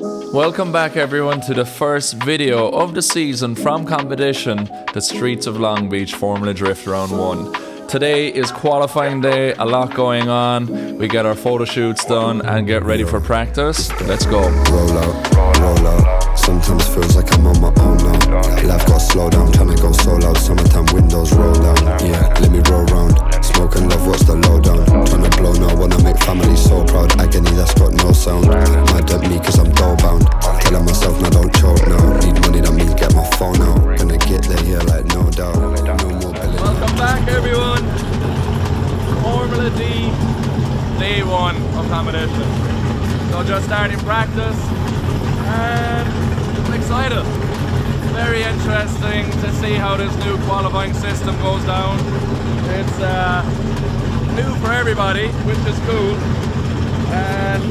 Welcome back everyone to the first video of the season from competition, the Streets of Long Beach Formula Drift Round 1. Today is qualifying day, a lot going on. We get our photo shoots done and get ready for practice. Let's go. Roll out. Sometimes feels like I'm on my own now. Life got slow down, trying to go so loud. Summertime windows roll down. Yeah, let me roll round. Smoke and love, what's the lowdown? Trying to blow now, wanna make family so proud. Agony that's got no sound. Mad at me cause I'm dough bound. Telling myself now don't choke now. Need money, that means get my phone out. Gonna get there, yeah, like no doubt. No more billing. Welcome back everyone. Formula D, day 1 of competition. So just starting practice and I'm excited. Very interesting to see how this new qualifying system goes down. It's new for everybody, which is cool. And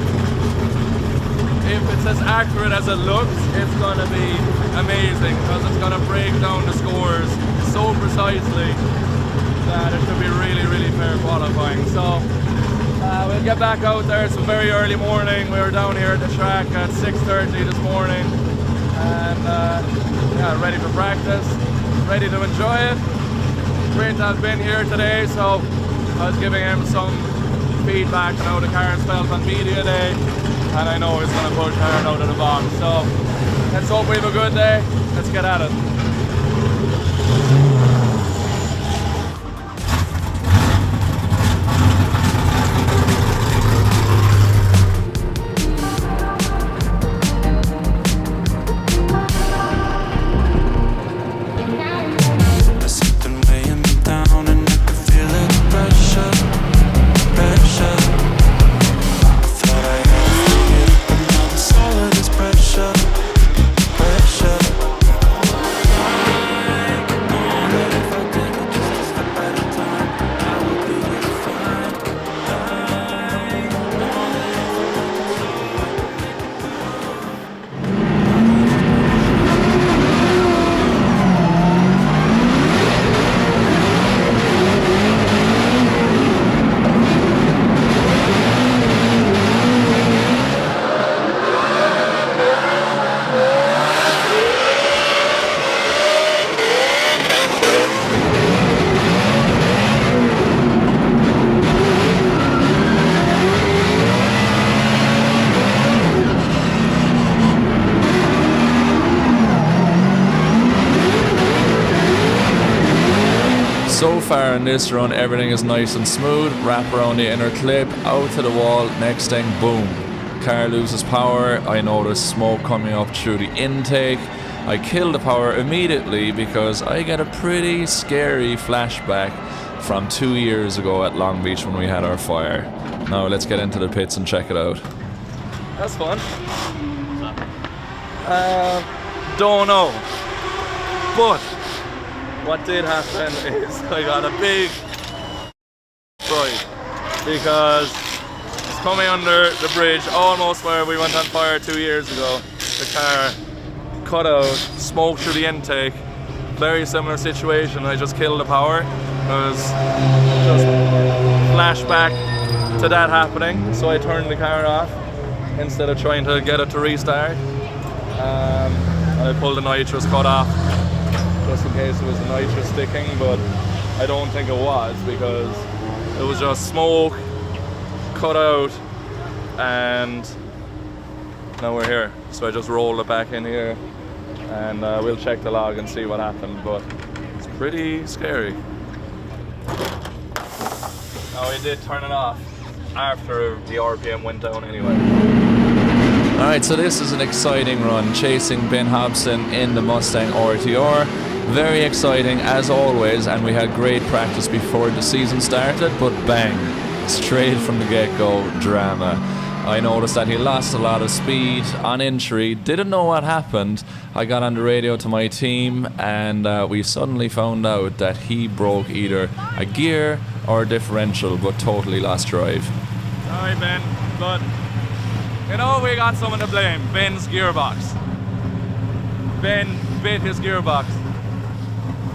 if it's as accurate as it looks, it's gonna be amazing because it's gonna break down the scores so precisely that it should be really, really fair qualifying. So we'll get back out there. It's a very early morning. We were down here at the track at 6:30 this morning, and yeah, ready for practice, ready to enjoy it. Brent has been here today, so I was giving him some feedback on how the cars felt on media day, and I know he's going to push hard out of the box. So let's hope we have a good day. Let's get at it. So far in this run, everything is nice and smooth. Wrap around the inner clip, out to the wall, next thing, boom. Car loses power. I notice smoke coming up through the intake. I kill the power immediately because I get a pretty scary flashback from 2 years ago at Long Beach when we had our fire. Now let's get into the pits and check it out. That's fun. Don't know. But what did happen is I got a big fright because it's coming under the bridge, almost where we went on fire 2 years ago. The car cut out, smoke through the intake. Very similar situation. I just killed the power. It was just flashback to that happening. So I turned the car off instead of trying to get it to restart. And I pulled the nitrous cut off, just in case it was the nitrous sticking, but I don't think it was because it was just smoke, cut out, and now we're here. So I just rolled it back in here and we'll check the log and see what happened, but it's pretty scary. Now we did turn it off after the RPM went down anyway. Alright, so this is an exciting run, chasing Ben Hobson in the Mustang RTR. Very exciting as always, and we had great practice before the season started, but bang, straight from the get-go, drama. I noticed that he lost a lot of speed on entry, didn't know what happened. I got on the radio to my team and we suddenly found out that he broke either a gear or a differential, but totally lost drive. Sorry Ben, but you know we got someone to blame, Ben's gearbox. Ben bit his gearbox.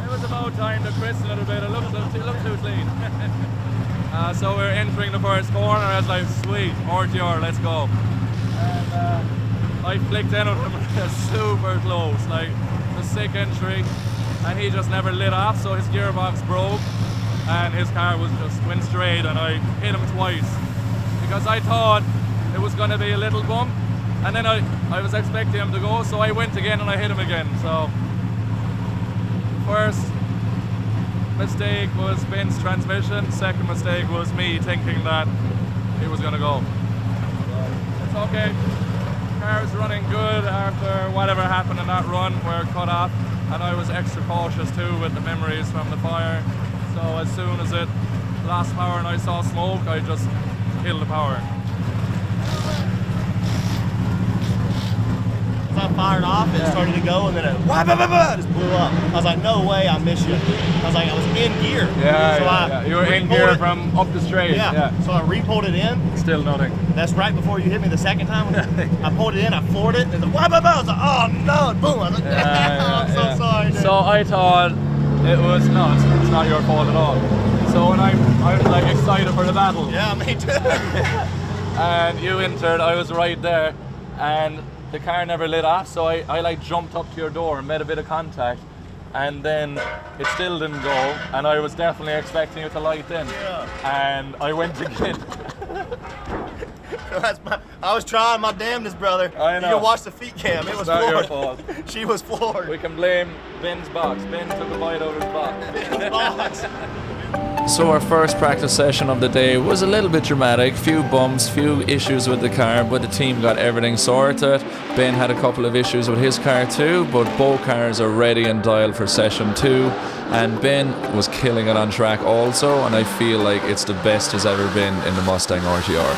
It was about time to twist a little bit, it looked too clean. So we're entering the first corner. I was like, sweet, RTR, let's go. And I flicked in with him super close, like the sick entry, and he just never lit off, so his gearbox broke and his car was just went straight, and I hit him twice because I thought it was going to be a little bump, and then I was expecting him to go, so I went again and I hit him again. So first mistake was Ben's transmission, second mistake was me thinking that it was going to go. It's okay. Car's running good after whatever happened in that run where it cut off, and I was extra cautious too with the memories from the fire. So as soon as it lost power and I saw smoke, I just killed the power. I fired off, it started to go, and then it just blew up. I was like, no way, I missed you. I was like, I was in gear. You were in gear from up the straight. So I re-pulled it in. Still nothing. That's right before you hit me the second time. I pulled it in, I floored it, and I was like, oh no, boom. I was like, I'm so sorry, dude. So I thought it was, no, it's not your fault at all. So when I'm like excited for the battle. Yeah, me too. And you entered, I was right there, and the car never lit off, so I like jumped up to your door and made a bit of contact, and then it still didn't go, and I was definitely expecting you to light in. And I went again. I was trying my damnedest, brother. I know. You can watch the feet cam, it was not floored. your fault. She was floored. We can blame Ben's box. Ben took a bite out of his box. So our first practice session of the day was a little bit dramatic, few bumps, few issues with the car, but the team got everything sorted. Ben had a couple of issues with his car too, but both cars are ready and dialed for session 2, and Ben was killing it on track also, and I feel like it's the best he's ever been in the Mustang RTR.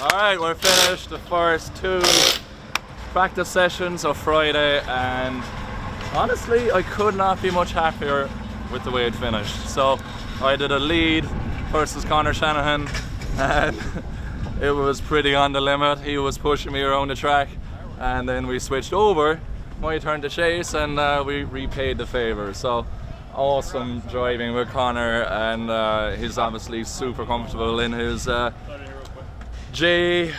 Alright, we're finished the first 2 practice sessions of Friday, and honestly I could not be much happier with the way it finished. So I did a lead versus Connor Shanahan, and it was pretty on the limit. He was pushing me around the track, and then we switched over, my turn to chase, and we repaid the favor. So awesome driving with Connor, and he's obviously super comfortable in his JY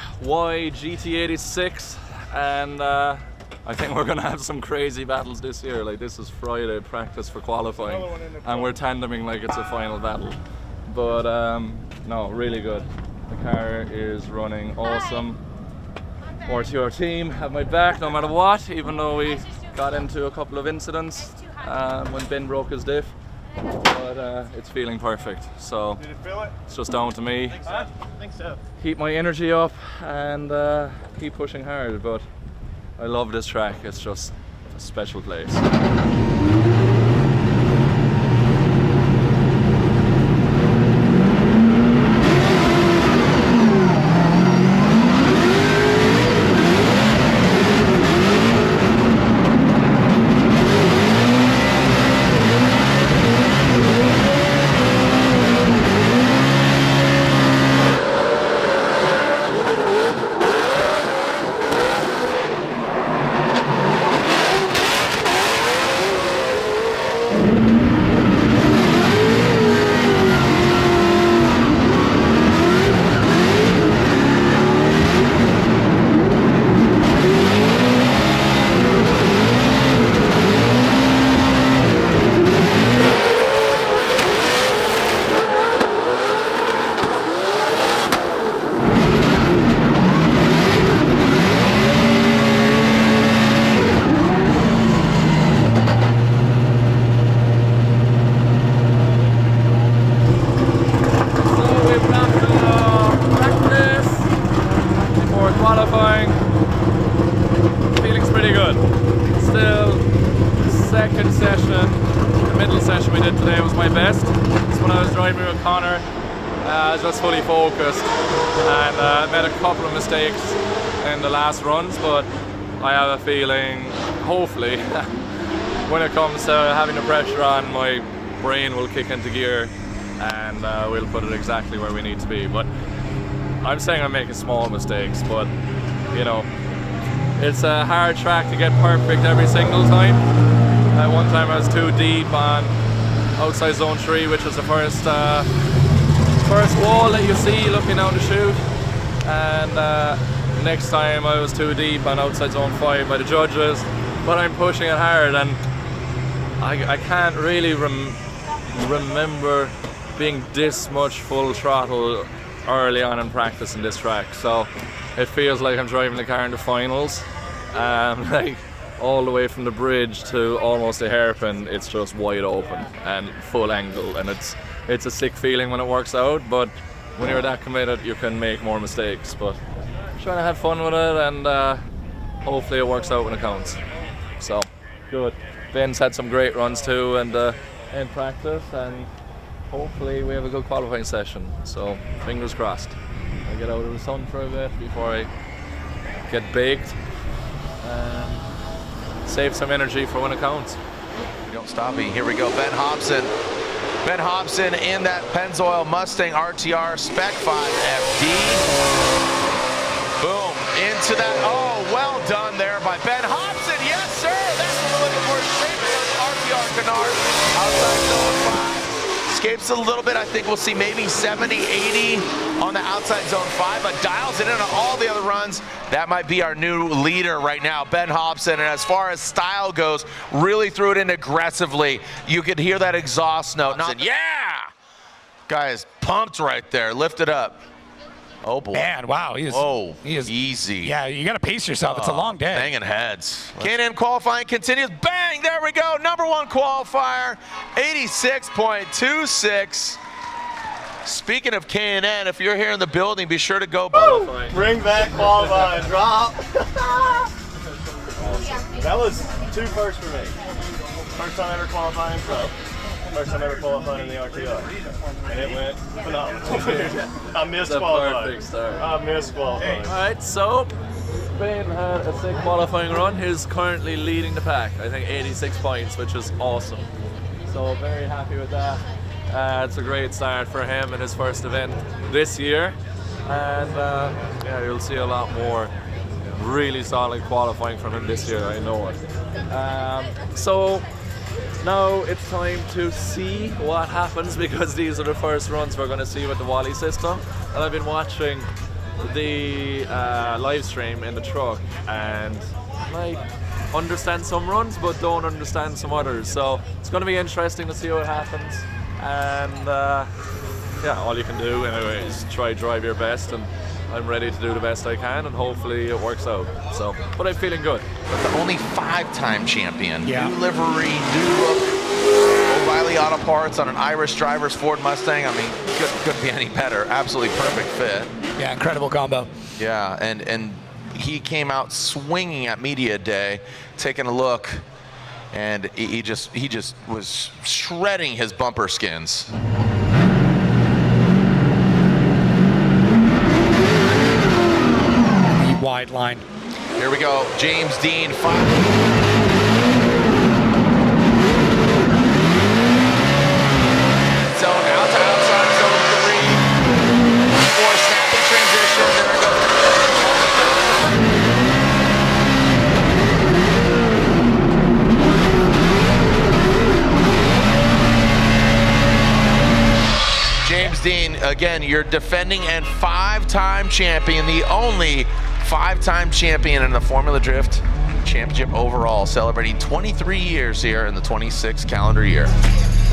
GT86, and I think we're gonna have some crazy battles this year. Like, this is Friday practice for qualifying, and we're tandeming like it's a final battle. But no, really good. The car is running awesome. RTR team have my back no matter what, even though we got into a couple of incidents when Ben broke his diff. But it's feeling perfect, so Did it feel it? it's just down to me. I think so. Keep my energy up and keep pushing hard. But I love this track, it's just a special place. mental session we did today was my best. It's when I was driving with Connor. I was just fully focused and made a couple of mistakes in the last runs, but I have a feeling, hopefully, when it comes to having the pressure on, my brain will kick into gear and we'll put it exactly where we need to be. But I'm saying I'm making small mistakes, but you know, it's a hard track to get perfect every single time. One time I was too deep on outside zone 3, which is the first wall that you see looking down the chute, and next time I was too deep on outside zone 5 by the judges, but I'm pushing it hard, and I can't really remember being this much full throttle early on in practice in this track, so it feels like I'm driving the car in the finals. Like all the way from the bridge to almost a hairpin, it's just wide open and full angle, and it's a sick feeling when it works out, but when you're that committed you can make more mistakes. But I'm trying to have fun with it, and hopefully it works out when it counts. So good. Ben's had some great runs too, and in practice, and hopefully we have a good qualifying session, so fingers crossed. I get out of the sun for a bit before I get baked and save some energy for when it counts. Don't stop me. Here we go. Ben Hobson. Ben Hobson in that Pennzoil Mustang RTR Spec 5 FD. Boom. Into that. Oh, well done there by Ben Hobson. Yes, sir. That's what we're looking for. Straight RTR Canard. Outside zone 5. Escapes a little bit. I think we'll see maybe 70, 80 on the outside zone 5, but dials it in on all the other runs. That might be our new leader right now, Ben Hobson. And as far as style goes, really threw it in aggressively. You could hear that exhaust note. Yeah! Guy is pumped right there. Lift it up. Oh boy. Man, wow, he is easy. Yeah, you got to pace yourself. It's a long day. Banging heads. K&N qualifying continues. Bang, there we go. Number 1 qualifier, 86.26. Speaking of K&N, if you're here in the building, be sure to go qualifying. Bring back qualifying, drop. That was 2 firsts for me. First time ever qualifying pro. First time ever qualifying in the RTR. And it went phenomenal. I missed qualifying. Perfect start. I missed qualifying. Alright, so Ben had a sick qualifying run. He's currently leading the pack. I think 86 points, which is awesome. So very happy with that. It's a great start for him in his first event this year. And yeah, you'll see a lot more really solid qualifying from him this year, I know it. So now it's time to see what happens, because these are the first runs we're going to see with the Wally system. And I've been watching the live stream in the truck, and I understand some runs but don't understand some others. So it's going to be interesting to see what happens. And yeah, all you can do anyway is try drive your best, and I'm ready to do the best I can, and hopefully it works out. So, but I'm feeling good. But the only 5-time champion. Yeah. New livery, new look. O'Reilly Auto Parts on an Irish driver's Ford Mustang. I mean, couldn't be any better. Absolutely perfect fit. Yeah, incredible combo. Yeah, and he came out swinging at media day, taking a look, and he just was shredding his bumper skins. Wide line. Here we go, James Deane, 5. Zone out to outside zone 3. For snappy transition, there it goes. James Deane, again, you're defending and 5-time champion, the only 5-time champion in the Formula Drift Championship overall, celebrating 23 years here in the 26th calendar year.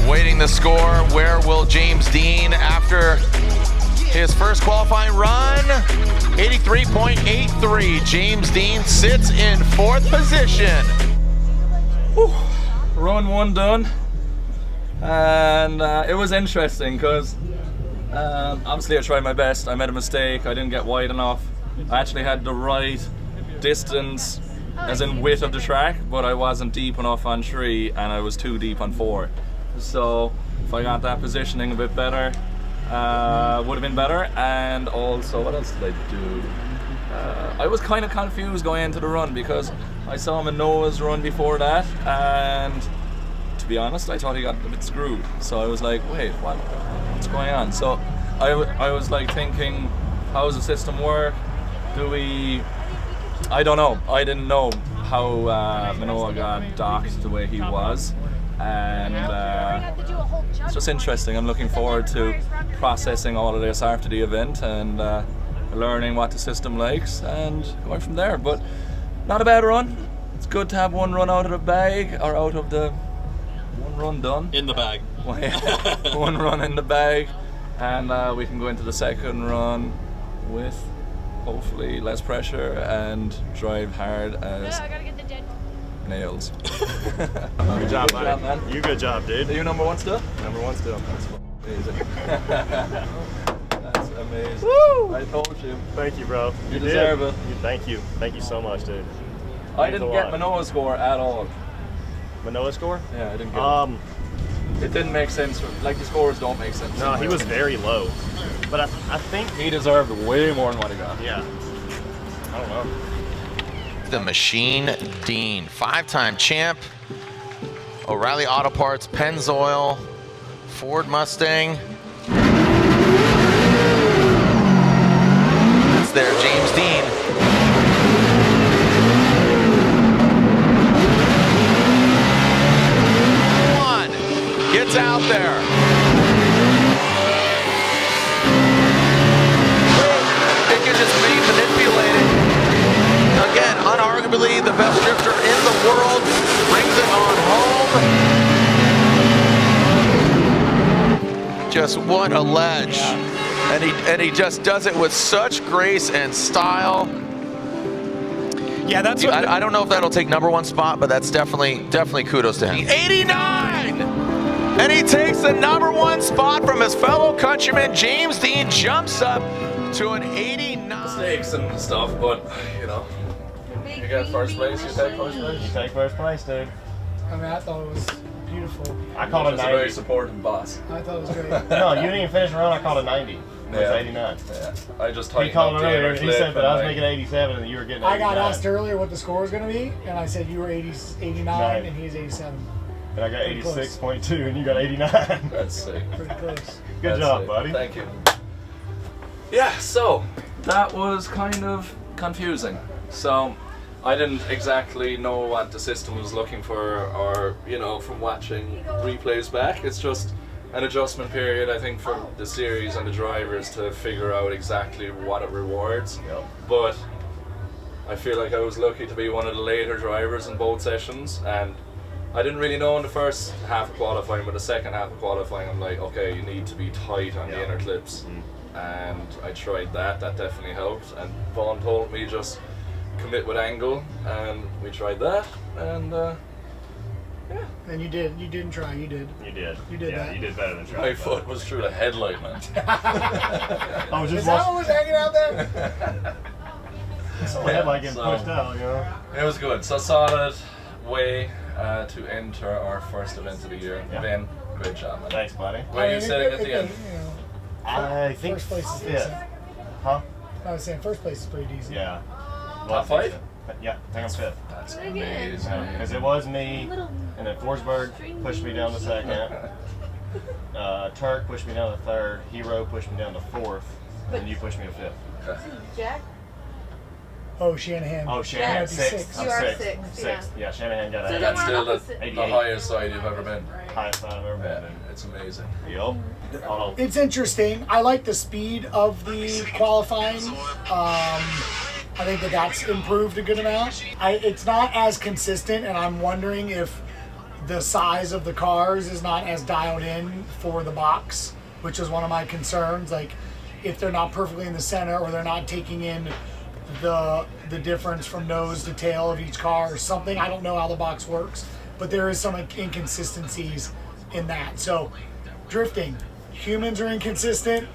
Waiting the score, where will James Deane, after his first qualifying run, 83.83. James Deane sits in 4th position. Whew. Run 1 done. And it was interesting because obviously I tried my best. I made a mistake. I didn't get wide enough. I actually had the right distance, as in width of the track, but I wasn't deep enough on 3, and I was too deep on 4. So if I got that positioning a bit better, would have been better. And also, what else did I do? I was kind of confused going into the run because I saw him in Noah's run before that, and to be honest, I thought he got a bit screwed. So I was like, wait, what's going on? So I was like thinking, how does the system work? I don't know. I didn't know how Manoa got docked the way he was, and it's just interesting. I'm looking forward to processing all of this after the event and learning what the system likes and going from there. But not a bad run. It's good to have one run out of the bag, or out of the one run done. In the bag. One run in the bag, and we can go into the second run with hopefully less pressure and drive hard as nails. Good job, buddy. Man. You good job, dude. Are you number one still? Number one still. That's amazing. That's amazing. Woo! I told you. Thank you, bro. You deserve it. Thank you. Thank you so much, dude. I didn't get Manoa's score at all. Manoa's score? Yeah, I didn't get it. It didn't make sense. Like, the scores don't make sense. No, he was very low. But I think he deserved way more than what he got. Yeah. I don't know. The Machine Deane, 5-time champ, O'Reilly Auto Parts, Pennzoil, Ford Mustang. That's there, James Deane. Gets out there. It can just be manipulated. Again, unarguably the best drifter in the world. Brings it on home. Just what a ledge. And he just does it with such grace and style. Yeah, that's what I don't know if that'll take #1 spot, but that's definitely kudos to him. 89! And he takes the #1 spot from his fellow countryman. James Deane jumps up to an 89. Mistakes and stuff, but you know, you get first place, you take first place. You take first place, dude. I mean, I thought it was beautiful. I called a 90. A very supportive boss. I thought it was great. No, you didn't even finish the run. I called a 90. It was 89. Yeah. I just He tightened called up it the earlier. inner He clip said that I was and making 87 and you were getting 89. I got asked earlier what the score was going to be, and I said you were 89 and he's 87. And I got Pretty close. 86.2 and you got 89. That's sick. Pretty close. Good That's job, sick. buddy. Thank you. Yeah, so that was kind of confusing. So I didn't exactly know what the system was looking for, or you know, from watching replays back. It's just an adjustment period, I think, for the series and the drivers to figure out exactly what it rewards. Yep. But I feel like I was lucky to be one of the later drivers in both sessions, and I didn't really know in the first half of qualifying, but the second half of qualifying I'm like, okay, you need to be tight on the inner clips. And I tried that definitely helped, and Vaughn told me just commit with angle, and we tried that, and yeah. And you didn't try, you did. You did. You did yeah, that. you did better than My trying. foot was through the headlight, man. I was Is just that watching. what was hanging out there? My headlight getting So- pushed out, you know? It was good. So solid way to enter our first event of the year. Yeah. Ben, great job, man. Thanks, buddy. Where are you sitting at the end? You know, I think first place is fifth. decent. Huh? I was saying first place is pretty decent. Yeah. Top 5? Yeah, I think I'm fifth. That's amazing. Because it was me, and then Forsberg pushed me down to second. Turk pushed me down to third. Hero pushed me down to fourth. And you pushed me to fifth. Jack? Oh, Shanahan. Oh, Shanahan, Might be sixth. sixth. I'm You are sixth. sixth, Sixth. Yeah, Shanahan got So ahead. then That's still the 88. highest side you've ever been. Highest I've ever Yeah, been. it's amazing. Yup. Oh, It's interesting. I like the speed of the qualifying. I think that that's improved a good amount. It's not as consistent, and I'm wondering if the size of the cars is not as dialed in for the box, which is one of my concerns. Like, if they're not perfectly in the center, or they're not taking in the difference from nose to tail of each car or something. I don't know how the box works, but there is some inconsistencies in that. So, drifting, humans are inconsistent,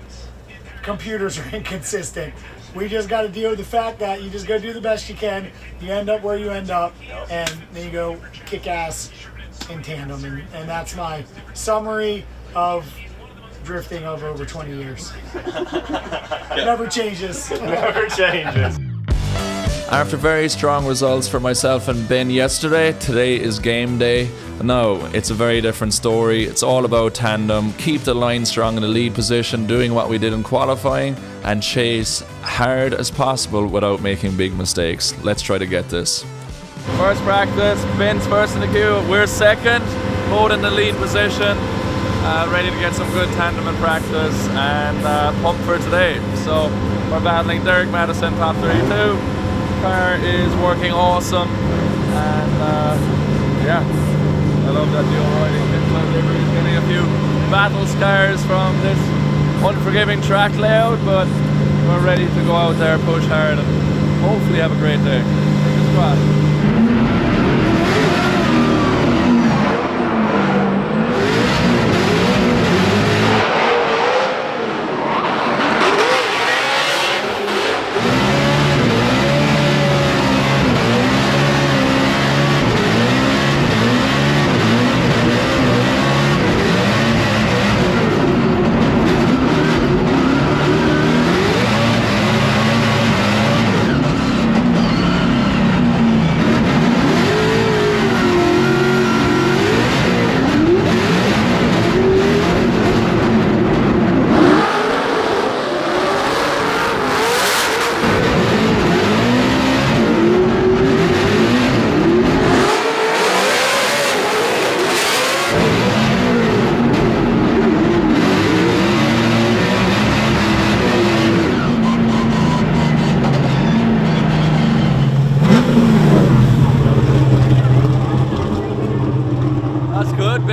computers are inconsistent. We just got to deal with the fact that you just got to do the best you can. You end up where you end up, and then you go kick ass in tandem, and that's my summary of drifting of over 20 years. Never changes. Never changes. After very strong results for myself and Ben yesterday, today is game day. No, it's a very different story. It's all about tandem. Keep the line strong in the lead position, doing what we did in qualifying, and chase hard as possible without making big mistakes. Let's try to get this. First practice, Ben's first in the queue. We're second, both in the lead position. Ready to get some good tandem in practice and pumped for today. So we're battling Derek Madison, top 32. Car is working awesome, and yeah, I love that dual riding. He's getting a few battle scars from this unforgiving track layout, but we're ready to go out there, push hard, and hopefully have a great day. Fingers crossed.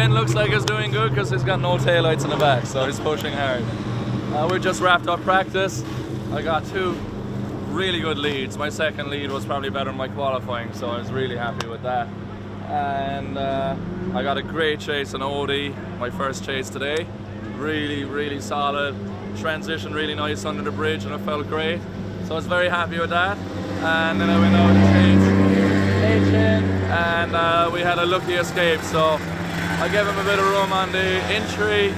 Looks like he's doing good because he's got no taillights in the back, so he's pushing hard. We just wrapped up practice. I got 2 really good leads. My second lead was probably better than my qualifying, so I was really happy with that. And I got a great chase in OD, my first chase today. Really solid. Transition really nice under the bridge, and it felt great. So I was very happy with that. And then I went out and chased H-in, and we had a lucky escape. So I gave him a bit of room on the entry,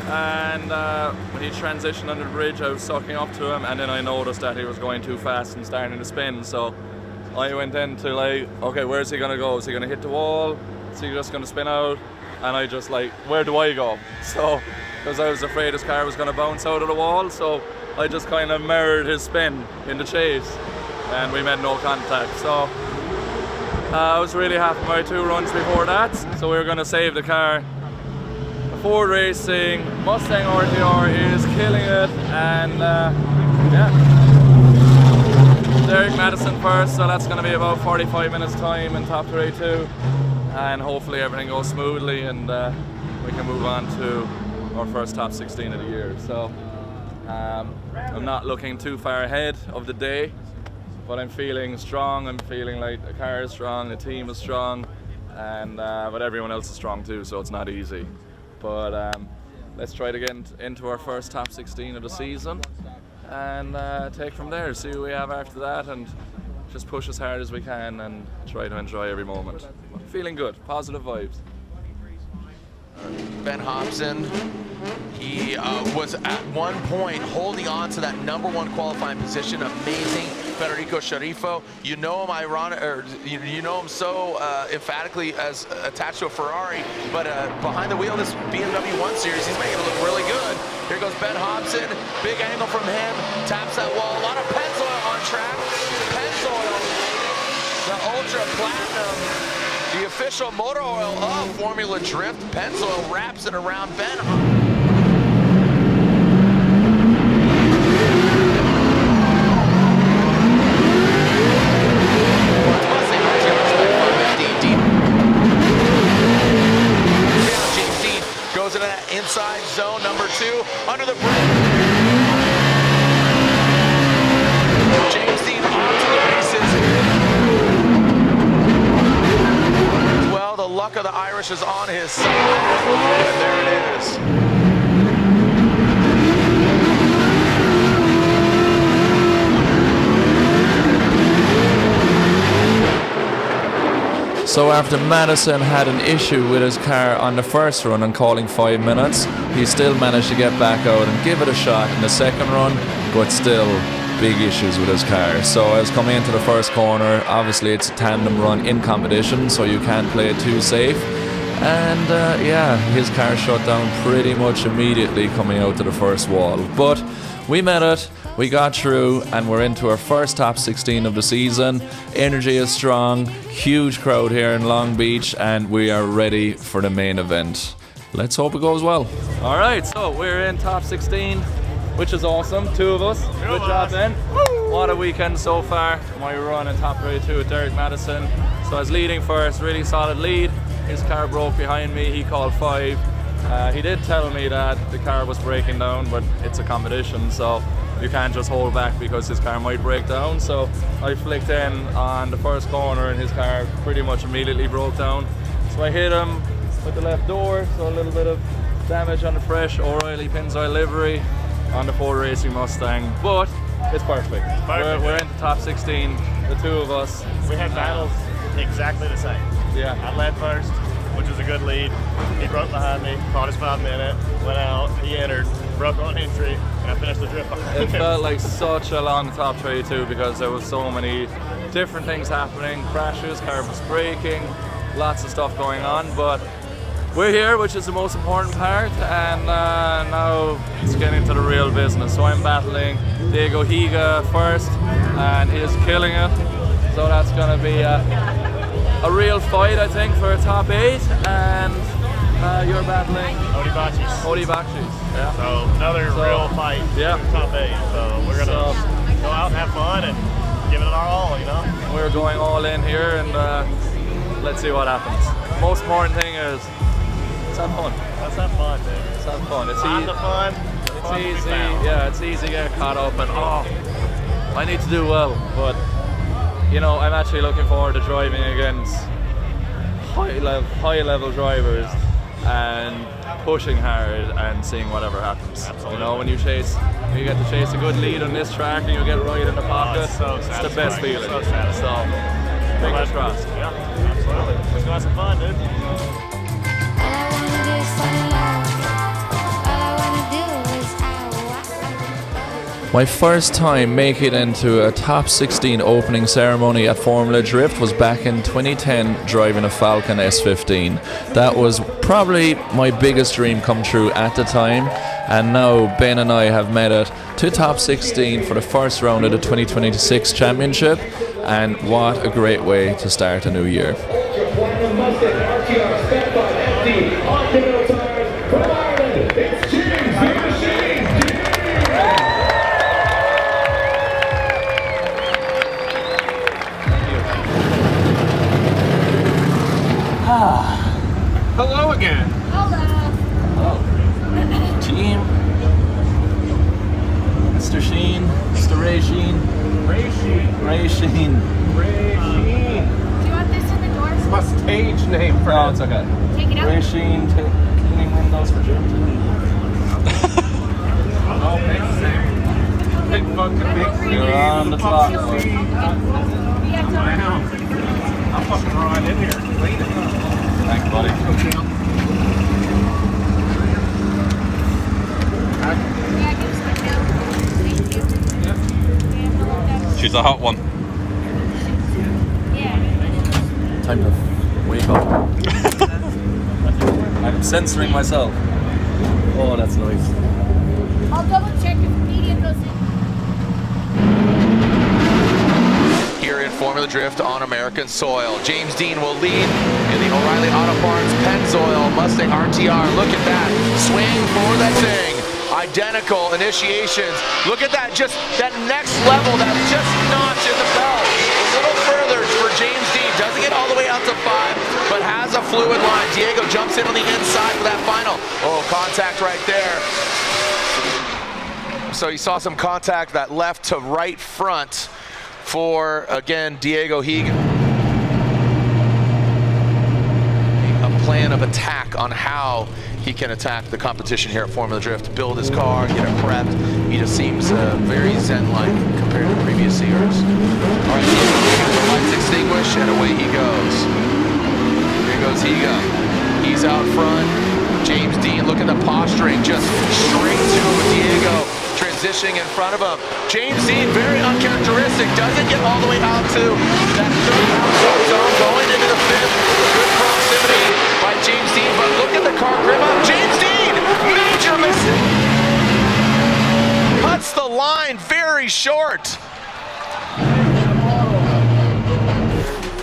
and when he transitioned under the bridge, I was sucking up to him, and then I noticed that he was going too fast and starting to spin. So I went into like, okay, where's he gonna go? Is he gonna hit the wall? Is he just gonna spin out? And I just like, where do I go? So, because I was afraid his car was gonna bounce out of the wall, so I just kind of mirrored his spin in the chase, and we made no contact. So I was really happy with my 2 runs before that, so we were going to save the car. Ford Racing Mustang RTR is killing it, and yeah. Derek Madison first, so that's going to be about 45 minutes time in top 32, and hopefully everything goes smoothly and we can move on to our first top 16 of the year. So I'm not looking too far ahead of the day, but I'm feeling strong. I'm feeling like the car is strong, the team is strong, and but everyone else is strong too, so it's not easy. But let's try to get into our first top 16 of the season and take from there, see who we have after that, and just push as hard as we can and try to enjoy every moment. Feeling good, positive vibes. Ben Hobson, he was at one point holding on to that #1 qualifying position. Amazing. Federico Sharifo, you know him you know him so emphatically as attached to a Ferrari, but behind the wheel of this BMW 1 Series, he's making it look really good. Here goes Ben Hobson, big angle from him, taps that wall, a lot of Pennzoil on track. Pennzoil, the Ultra Platinum, the official motor oil of Formula Drift. Pennzoil wraps it around Ben Hobson. Goes into that inside zone, number 2, under the bridge. James Deane on to the races. Well, the luck of the Irish is on his side, and there it is. So after Madison had an issue with his car on the first run and calling 5 minutes, he still managed to get back out and give it a shot in the second run, but still big issues with his car. So I was coming into the first corner. Obviously it's a tandem run in competition, so you can't play it too safe. And yeah, his car shut down pretty much immediately coming out to the first wall. But we met it, we got through, and we're into our first top 16 of the season. Energy is strong, huge crowd here in Long Beach, and we are ready for the main event. Let's hope it goes well. All right, so we're in top 16, which is awesome. 2 of us. Good job, Ben. What a weekend so far. My run in top 32 with Derek Madison. So I was leading first, really solid lead. His car broke behind me, he called 5. He did tell me that the car was breaking down, but it's a competition, so you can't just hold back because his car might break down. So I flicked in on the first corner and his car pretty much immediately broke down. So I hit him with the left door, so a little bit of damage on the fresh O'Reilly Pennzoil livery on the Ford Racing Mustang, but it's perfect. We're in the top 16, the 2 of us. We had battles exactly the same. Yeah. I led first, which was a good lead. He broke behind me, caught his 5 minute, went out, he entered, broke on entry, and I finished the drift behind It him. felt like such a long top 32 because there was so many different things happening, crashes, car was braking, lots of stuff going on, but we're here, which is the most important part, and now it's getting to the real business. So I'm battling Diego Higa first, and he is killing it. So that's going to be a real fight, I think, for a top 8, and you're battling Odie Bakshis. Yeah. So another real fight yeah. for top 8. So we're gonna go out and have fun and give it our all, you know? We're going all in here, and let's see what happens. Most important thing is let's have fun. Let's have fun, dude. Let's have fun. It's Find the fun. It's easy. Yeah, it's easy to get caught up and I need to do well, but you know, I'm actually looking forward to driving against high level drivers and pushing hard and seeing whatever happens. Absolutely. You know, when you get to chase a good lead on this track and you get right in the pocket, it's so it's the best feeling. So satisfying. So fingers crossed. Yeah, absolutely. Let's go have some fun, dude. My first time making it into a top 16 opening ceremony at Formula Drift was back in 2010 driving a Falcon S15. That was probably my biggest dream come true at the time, and now Ben and I have made it to top 16 for the first round of the 2026 championship, and what a great way to start a new year. Hello again. Hello. Team. Mr. Sheen. Mr. Ray Sheen. Ray Sheen. Ray Sheen. Ray Sheen. Do you want this in the door? It's my stage name, No, friend. it's okay. Take it out. Ray Sheen cleaning windows for Jim. Oh, big fucking big. You're on the clock. Damn. I'm fucking right in here. Clean it. Thanks, buddy. She's a hot one. Time to wake up. I'm censoring myself. Oh, that's nice. I'll double check if media goes in. Here in Formula Drift on American soil. James Deane will lead in the O'Reilly Auto Parts Pennzoil Mustang RTR. Look at that. Swing for that thing. Identical initiations. Look at that, just that next level, that just notch in the belt. A little further for James Deane. Doesn't get all the way out to 5, but has a fluid line. Diego jumps in on the inside for that final. Oh, contact right there. So you saw some contact, that left to right front for, again, Diego Higa. A plan of attack on how he can attack the competition here at Formula Drift, build his car, get it prepped. He just seems very zen-like compared to previous years. All right, the lights extinguish and away he goes. goes Higa. He's out front. James Deane, look at the posturing, just straight to Diego, transitioning in front of him. James Deane, very uncharacteristic, doesn't get all the way out to that third zone, going into the fifth. Good proximity by James Deane, but look at the car grim up. James Deane, major mistake. Cuts the line very short.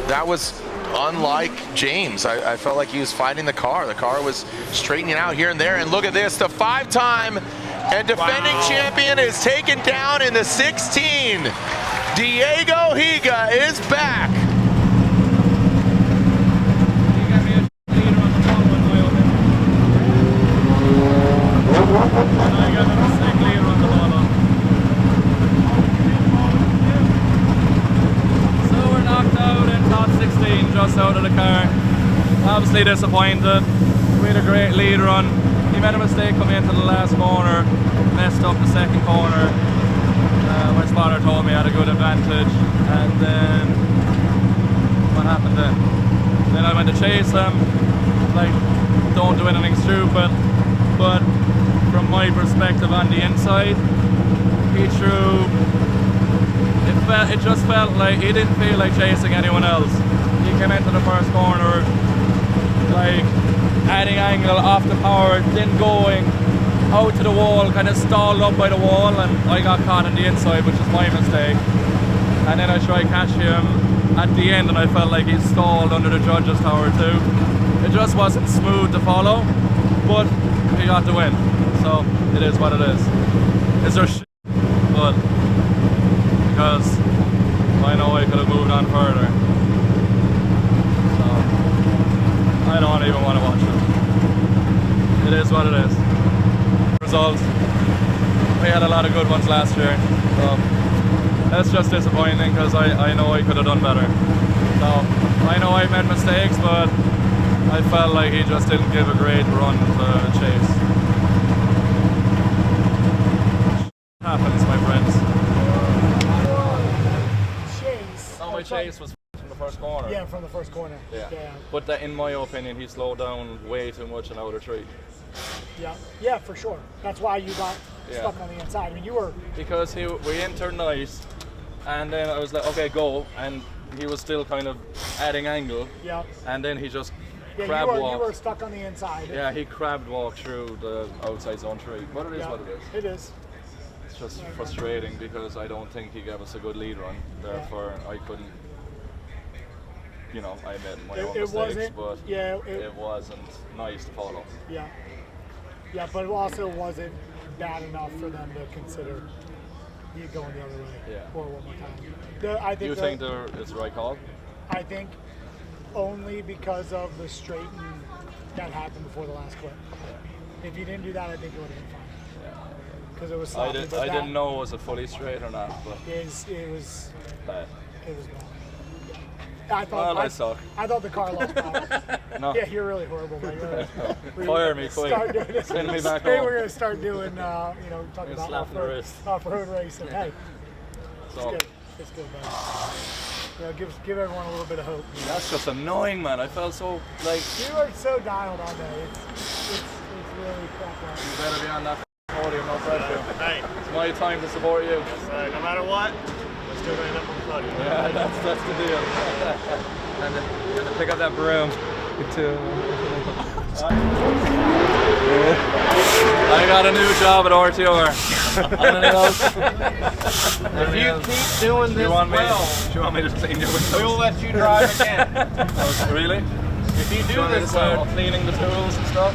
That was unlike James. I felt like he was fighting the car. The car was straightening out here and there. And look at this, the 5-time and defending champion is taken down in the 16. Diego Higa is back. Just out of the car. Obviously disappointed. We had a great lead run. He made a mistake coming into the last corner, messed up the second corner. My spotter told me I had a good advantage, and then what happened then? Then I went to chase him, like, don't do anything stupid, but from my perspective on the inside, he threw, it just felt like he didn't feel like chasing anyone else. He came into the first corner, like adding angle off the power, then going out to the wall, kind of stalled up by the wall, and I got caught on the inside, which is my mistake. And then I tried catching him at the end, and I felt like he stalled under the judges' tower too. It just wasn't smooth to follow, but he got the win. So it is what it is. Is there shit? But because I know I could have moved on further. I don't even want to watch it. It is what it is. Results. We had a lot of good ones last year, so that's just disappointing because I know I could have done better. So I know I made mistakes, but I felt like he just didn't give a great run to chase. Happens, my friends. Chase. No, my chase was from the first corner. Yeah, from the first corner. Yeah. But that, in my opinion, he slowed down way too much in outer three. Yeah, for sure. That's why you got stuck on the inside. I mean, you were... Because we entered nice, and then I was like, okay, go, and he was still kind of adding angle. Yeah. And then he just crab walked. You were stuck on the inside. Yeah, he crab walked through the outside zone three. But it is what it is. It is. It's just frustrating because I don't think he gave us a good lead run. Therefore, I couldn't. You know, I made my own mistakes, but it wasn't nice to follow. Yeah. Yeah, but it also wasn't bad enough for them to consider you going the other way. Yeah. Or one more time. I think you think it's the right call? I think only because of the straighten that happened before the last clip. Yeah. If you didn't do that, I think it would have been fine. Yeah. Because it was sloppy. I didn't know was it fully straight or not, but it was bad. It was bad. I thought the car lost power. No. Yeah, you're really horrible. Man. Fire me quick. Send me back Today home. we're going to start doing, talking about off-road racing. Hey, it's good, man. Give everyone a little bit of hope. That's just annoying, man. I felt so, like... You are so dialed on that. It's really crap. You better be on that podium, no pressure. Hey. It's my time to support you. No matter what, we're still going up on the podium. Yeah, that's the deal. And then you have to pick up that broom. I got a new job at RTR. Anything else? If you keep doing this do you want me to clean your windows? we'll let you drive again. Oh, really? If you do this well, cleaning the tools and stuff.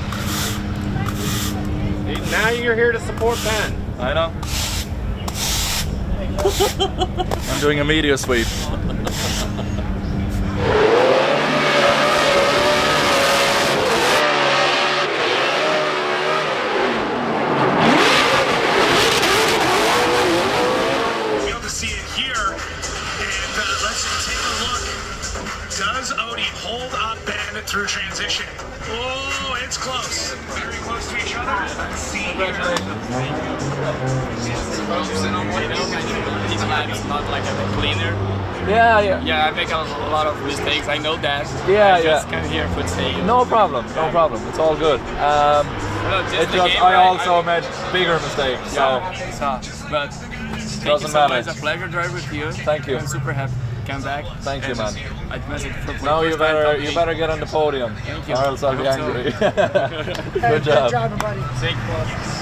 Now you're here to support Ben. I know. I'm doing a media sweep. Through transition. Oh, it's close. Very close to each other. Let's see. Congratulations. It's not like a cleaner. Yeah. Yeah, I make a lot of mistakes. I know that. Yeah, I just come here for say. No problem. It's all good. I also made bigger mistakes. So But thank Doesn't you so matter. much. It's a pleasure driving with you. Thank you. I'm super happy to come back. Thank you, man. I message for Now you first time better talking. get on the podium, Thank you. or else I'll be I hope so. angry. Hey, Good job. Good job, buddy. Thank you.